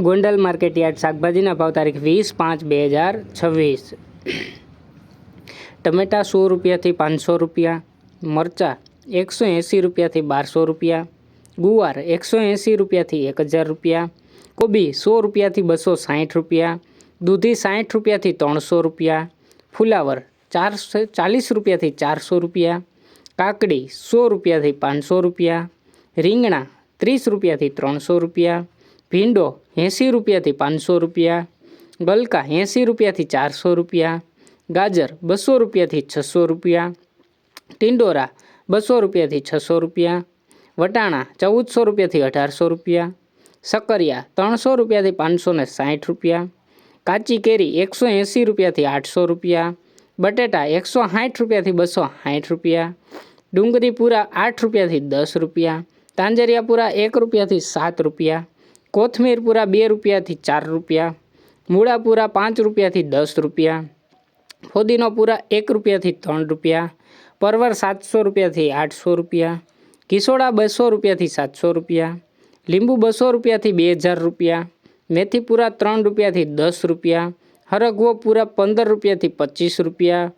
Gondal market yard શાકભાજીના ભાવ તારીખ 20/5/2026। ટમેટા 100 રૂપિયાથી 500 રૂપિયા, મરચાં 180 રૂપિયાથી 1200 રૂપિયા, ગુવાર 180 રૂપિયાથી 1000 રૂપિયા, કોબી 100 રૂપિયાથી 260 રૂપિયા, દૂધી 60 રૂપિયાથી 300 રૂપિયા, ફુલાવર 40 રૂપિયાથી 400 રૂપિયા, કાકડી 100 રૂપિયાથી 500 રૂપિયા, રીંગણા 30 રૂપિયાથી 300 રૂપિયા, ભીંડો 80 રૂપિયાથી 500 રૂપિયા, ગલકા 80 રૂપિયાથી 400 રૂપિયા, ગાજર 200 રૂપિયાથી 600 રૂપિયા, ટિંડોરા 200 રૂપિયાથી 600 રૂપિયા, વટાણા 1400 રૂપિયાથી 1800 રૂપિયા, સક્કરિયા 300 રૂપિયાથી 560 રૂપિયા, કાચી કેરી 180 રૂપિયાથી 800 રૂપિયા, બટેટા 160 રૂપિયાથી 260 રૂપિયા, ડુંગળી પૂરા 8 રૂપિયાથી 10 રૂપિયા, તાંજરિયા પૂરા 1 રૂપિયાથી 7 રૂપિયા, કોથમીર પૂરા 2 રૂપિયાથી 4 રૂપિયા, મૂળા પૂરા 5 રૂપિયાથી 10 રૂપિયા, ફોદીનો પૂરા 1 રૂપિયાથી 3 રૂપિયા, પરવર 700 રૂપિયાથી 800 રૂપિયા, કિસોડા 200 રૂપિયાથી 700 રૂપિયા, લીંબુ 200 રૂપિયાથી 2000 રૂપિયા, મેથી પૂરા 3 રૂપિયાથી 10 રૂપિયા, હરગવો પૂરા 15 રૂપિયાથી 25 રૂપિયા,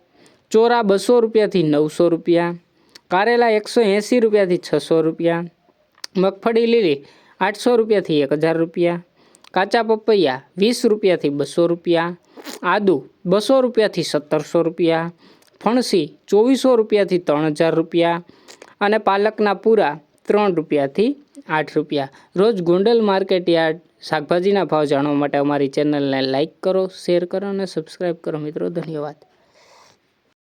ચોરા 200 રૂપિયાથી 900 રૂપિયા, કારેલા 180 રૂપિયાથી 600 રૂપિયા, મગફળી લીલી 800 રૂપિયાથી 1000 રૂપિયા, કાચા પપૈયા 20 રૂપિયાથી 200 રૂપિયા, આદુ 200 રૂપિયાથી 1700 રૂપિયા, ફણસી 2400 રૂપિયાથી 3000 રૂપિયા અને પાલકના પૂરા 3 રૂપિયાથી 8 રૂપિયા। રોજ ગોંડલ માર્કેટયાર્ડ શાકભાજીના ભાવ જાણવા માટે અમારી ચેનલને લાઇક કરો, શેર કરો અને સબસ્ક્રાઈબ કરો મિત્રો। ધન્યવાદ।